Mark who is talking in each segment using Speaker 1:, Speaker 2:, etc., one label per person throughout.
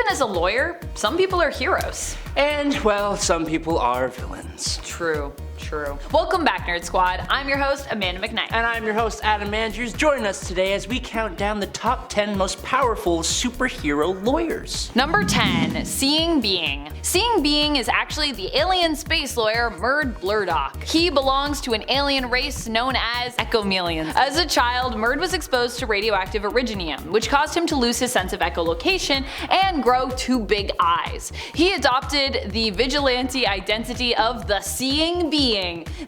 Speaker 1: as a lawyer, some people are heroes.
Speaker 2: And, well, some people are villains.
Speaker 1: True. Welcome back, Nerd Squad. I'm your host, Amanda McKnight.
Speaker 2: And I'm your host, Adam Andrews. Join us today as we count down the top 10 most powerful superhero lawyers.
Speaker 1: Number 10, Seeing Being. Seeing Being is actually the alien space lawyer Murd Blurdock. He belongs to an alien race known as ecchomelians. As a child, Murd was exposed to radioactive originium, which caused him to lose his sense of echolocation and grow two big eyes. He adopted the vigilante identity of the Seeing Being,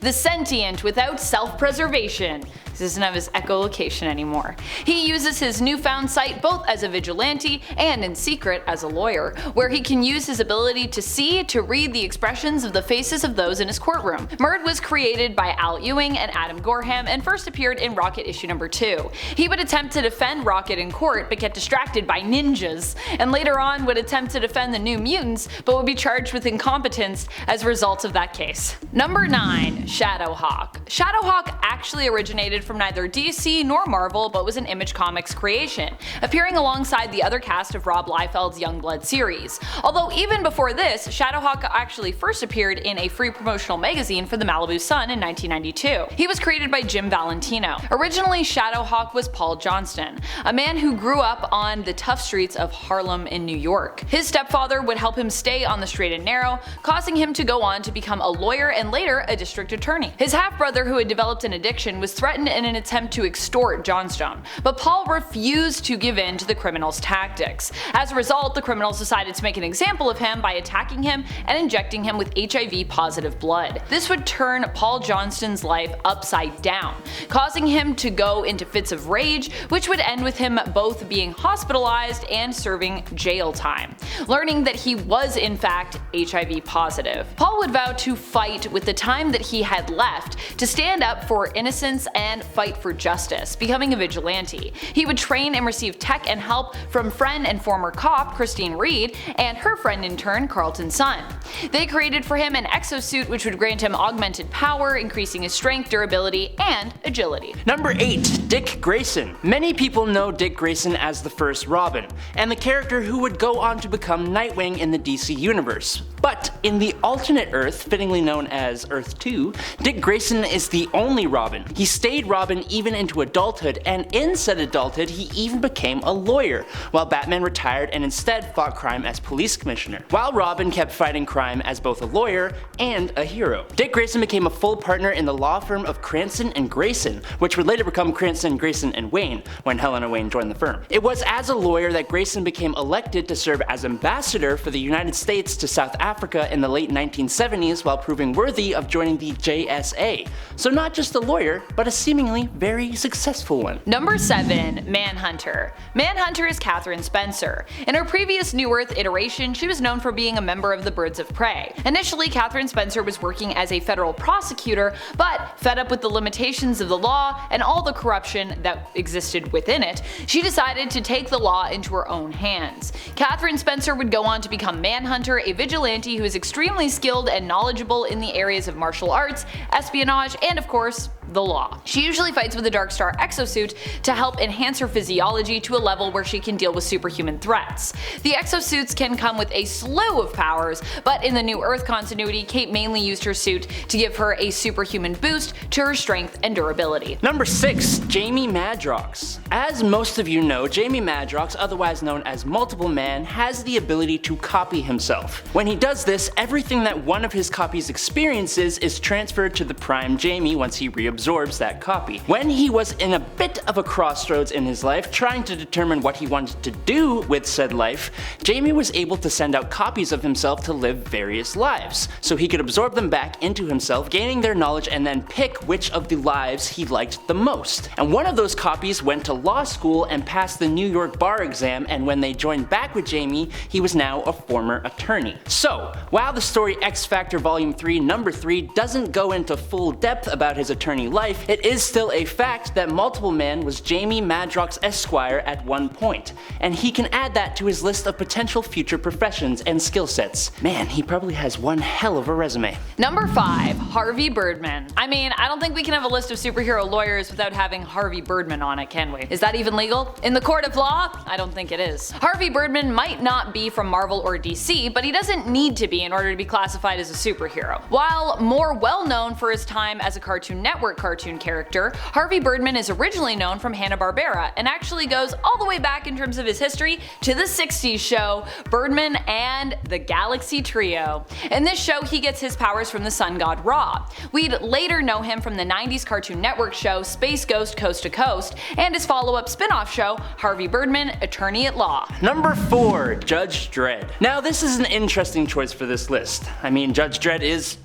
Speaker 1: the sentient without self-preservation. He doesn't have his echolocation anymore. He uses his newfound sight both as a vigilante and in secret as a lawyer, where he can use his ability to see to read the expressions of the faces of those in his courtroom. Murd was created by Al Ewing and Adam Gorham and first appeared in Rocket issue number 2. He would attempt to defend Rocket in court but get distracted by ninjas, and later on would attempt to defend the New Mutants but would be charged with incompetence as a result of that case. Number 9, Shadowhawk. Shadowhawk actually originated from neither DC nor Marvel but was an Image Comics creation, appearing alongside the other cast of Rob Liefeld's Youngblood series. Although even before this, Shadowhawk actually first appeared in a free promotional magazine for the Malibu Sun in 1992. He was created by Jim Valentino. Originally, Shadowhawk was Paul Johnston, a man who grew up on the tough streets of Harlem in New York. His stepfather would help him stay on the straight and narrow, causing him to go on to become a lawyer and later a district attorney. His half-brother, who had developed an addiction, was threatened in an attempt to extort Johnstone, but Paul refused to give in to the criminals' tactics. As a result, the criminals decided to make an example of him by attacking him and injecting him with HIV-positive blood. This would turn Paul Johnston's life upside down, causing him to go into fits of rage, which would end with him both being hospitalized and serving jail time, learning that he was in fact HIV positive. Paul would vow to fight with the time that he had left to stand up for innocence and fight for justice, becoming a vigilante. He would train and receive tech and help from friend and former cop Christine Reed and her friend in turn Carlton Sun. They created for him an exosuit which would grant him augmented power, increasing his strength, durability, and agility.
Speaker 2: Number 8, Dick Grayson. Many people know Dick Grayson as the first Robin, and the character who would go on to become Nightwing in the DC universe. But in the alternate Earth, fittingly known as Earth 2, Dick Grayson is the only Robin. He stayed Robin even into adulthood, and in said adulthood he even became a lawyer, while Batman retired and instead fought crime as police commissioner, while Robin kept fighting crime as both a lawyer and a hero. Dick Grayson became a full partner in the law firm of Cranston and Grayson, which would later become Cranston, Grayson and Wayne when Helena Wayne joined the firm. It was as a lawyer that Grayson became elected to serve as ambassador for the United States to South Africa in the late 1970s while proving worthy of joining the JSA. So not just a lawyer, but a seemingly very successful one.
Speaker 1: Number 7, Manhunter. Manhunter is Catherine Spencer. In her previous New Earth iteration, she was known for being a member of the Birds of Prey. Initially, Catherine Spencer was working as a federal prosecutor, but fed up with the limitations of the law and all the corruption that existed within it, she decided to take the law into her own hands. Catherine Spencer would go on to become Manhunter, a vigilante who is extremely skilled and knowledgeable in the areas of martial arts, espionage, and of course, the law. She usually fights with a Darkstar exosuit to help enhance her physiology to a level where she can deal with superhuman threats. The exosuits can come with a slew of powers, but in the New Earth continuity, Kate mainly used her suit to give her a superhuman boost to her strength and durability.
Speaker 2: Number 6, Jamie Madrox. As most of you know, Jamie Madrox, otherwise known as Multiple Man, has the ability to copy himself. When he does this, everything that one of his copies experiences is transferred to the Prime Jamie once he reabsorbs that copy. When he was in a bit of a crossroads in his life, trying to determine what he wanted to do with said life, Jamie was able to send out copies of himself to live various lives, so he could absorb them back into himself, gaining their knowledge and then pick which of the lives he liked the most. And one of those copies went to law school and passed the New York bar exam, and when they joined back with Jamie, he was now a former attorney. So, while the story X Factor Volume 3 Number 3 doesn't go into full depth about his attorney family life, it is still a fact that Multiple Man was Jamie Madrox Esquire at one point, and he can add that to his list of potential future professions and skill sets. Man, he probably has one hell of a resume.
Speaker 1: Number 5. Harvey Birdamn. I mean, I don't think we can have a list of superhero lawyers without having Harvey Birdamn on it, can we? Is that even legal? In the court of law? I don't think it is. Harvey Birdamn might not be from Marvel or DC, but he doesn't need to be in order to be classified as a superhero. While more well known for his time as a Cartoon Network cartoon character, Harvey Birdamn is originally known from Hanna-Barbera and actually goes all the way back in terms of his history to the 60s show Birdman and the Galaxy Trio. In this show, he gets his powers from the sun god Ra. We'd later know him from the 90s Cartoon Network show Space Ghost Coast to Coast and his follow-up spin-off show Harvey Birdamn, Attorney at Law.
Speaker 2: Number 4. Judge Dredd. Now this is an interesting choice for this list. I mean, Judge Dredd is,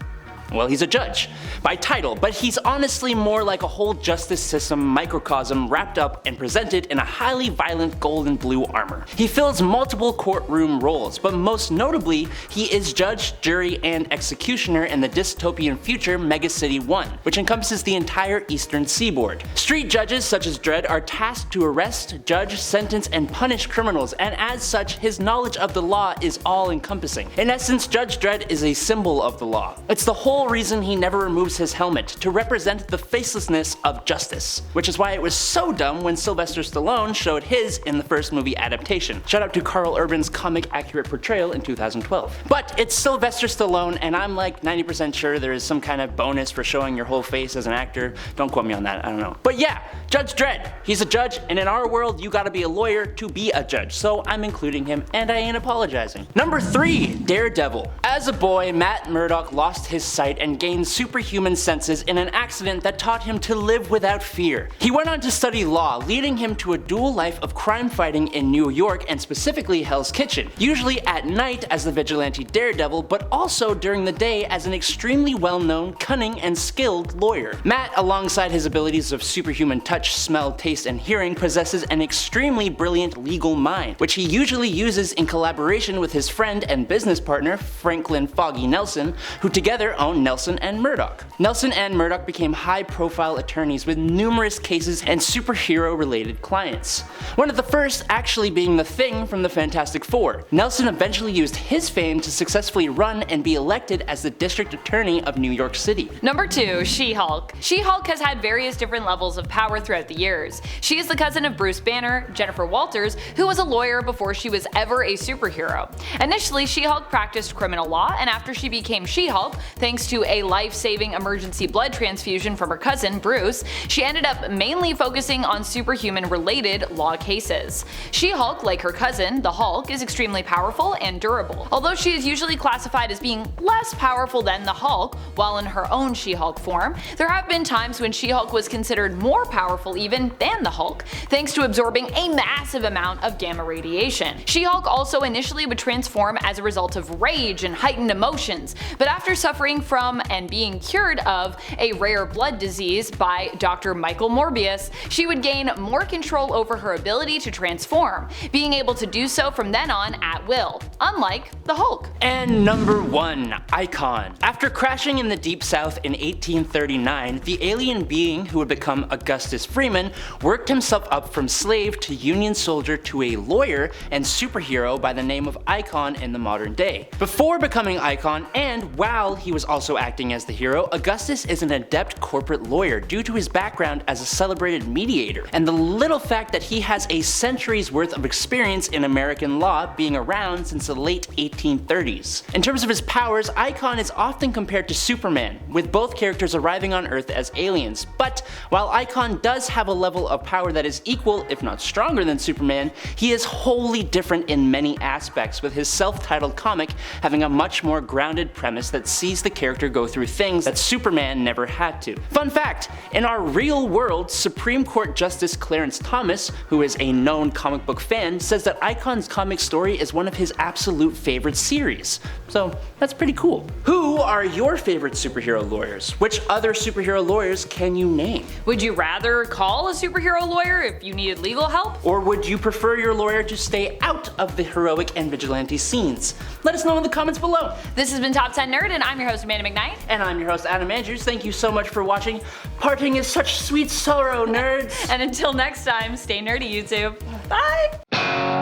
Speaker 2: well, he's a judge by title, but he's honestly more like a whole justice system microcosm wrapped up and presented in a highly violent gold and blue armor. He fills multiple courtroom roles, but most notably, he is judge, jury, and executioner in the dystopian future Mega City 1, which encompasses the entire eastern seaboard. Street judges such as Dredd are tasked to arrest, judge, sentence, and punish criminals, and as such, his knowledge of the law is all-encompassing. In essence, Judge Dredd is a symbol of the law. It's the whole reason he never removes his helmet, to represent the facelessness of justice. Which is why it was so dumb when Sylvester Stallone showed his in the first movie adaptation. Shout out to Carl Urban's comic accurate portrayal in 2012. But it's Sylvester Stallone, and I'm like 90% sure there is some kind of bonus for showing your whole face as an actor. Don't quote me on that, I don't know. But yeah, Judge Dredd. He's a judge, and in our world you gotta be a lawyer to be a judge, so I'm including him, and I ain't apologizing. Number 3. Daredevil. As a boy, Matt Murdock lost his sight and gained superhuman senses in an accident that taught him to live without fear. He went on to study law, leading him to a dual life of crime fighting in New York and specifically Hell's Kitchen, usually at night as the vigilante Daredevil, but also during the day as an extremely well-known, cunning, and skilled lawyer. Matt, alongside his abilities of superhuman touch, smell, taste, and hearing, possesses an extremely brilliant legal mind, which he usually uses in collaboration with his friend and business partner, Franklin Foggy Nelson, who together own Nelson and Murdock. Nelson and Murdock became high-profile attorneys with numerous cases and superhero-related clients. One of the first actually being the Thing from the Fantastic Four. Nelson eventually used his fame to successfully run and be elected as the District Attorney of New York City.
Speaker 1: Number 2. She-Hulk. She-Hulk has had various different levels of power throughout the years. She is the cousin of Bruce Banner, Jennifer Walters, who was a lawyer before she was ever a superhero. Initially, She-Hulk practiced criminal law, and after she became She-Hulk, thanks to a life-saving emergency blood transfusion from her cousin, Bruce, she ended up mainly focusing on superhuman-related law cases. She-Hulk, like her cousin, the Hulk, is extremely powerful and durable. Although she is usually classified as being less powerful than the Hulk, while in her own She-Hulk form, there have been times when She-Hulk was considered more powerful even than the Hulk, thanks to absorbing a massive amount of gamma radiation. She-Hulk also initially would transform as a result of rage and heightened emotions, but after suffering from and being cured of a rare blood disease by Dr. Michael Morbius, she would gain more control over her ability to transform, being able to do so from then on at will, unlike the Hulk.
Speaker 2: And number 1. Icon. After crashing in the Deep South in 1839, the alien being who would become Augustus Freeman worked himself up from slave to Union soldier to a lawyer and superhero by the name of Icon in the modern day. Before becoming Icon, and while he was also acting as the hero, Augustus is an adept corporate lawyer due to his background as a celebrated mediator, and the little fact that he has a century's worth of experience in American law, being around since the late 1830s. In terms of his powers, Icon is often compared to Superman, with both characters arriving on Earth as aliens, but while Icon does have a level of power that is equal, if not stronger than Superman, he is wholly different in many aspects, with his self-titled comic having a much more grounded premise that sees the character go through things that Superman never had to. Fun fact, in our real world, Supreme Court Justice Clarence Thomas, who is a known comic book fan, says that Icon's comic story is one of his absolute favorite series. So that's pretty cool. Who are your favorite superhero lawyers? Which other superhero lawyers can you name?
Speaker 1: Would you rather call a superhero lawyer if you needed legal help?
Speaker 2: Or would you prefer your lawyer to stay out of the heroic and vigilante scenes? Let us know in the comments below.
Speaker 1: This has been Top 10 Nerd, and I'm your host Amanda McKnight.
Speaker 2: And I'm your host, Adam Andrews. Thank you so much for watching. Parting is such sweet sorrow, nerds!
Speaker 1: And until next time, stay nerdy, YouTube. Bye!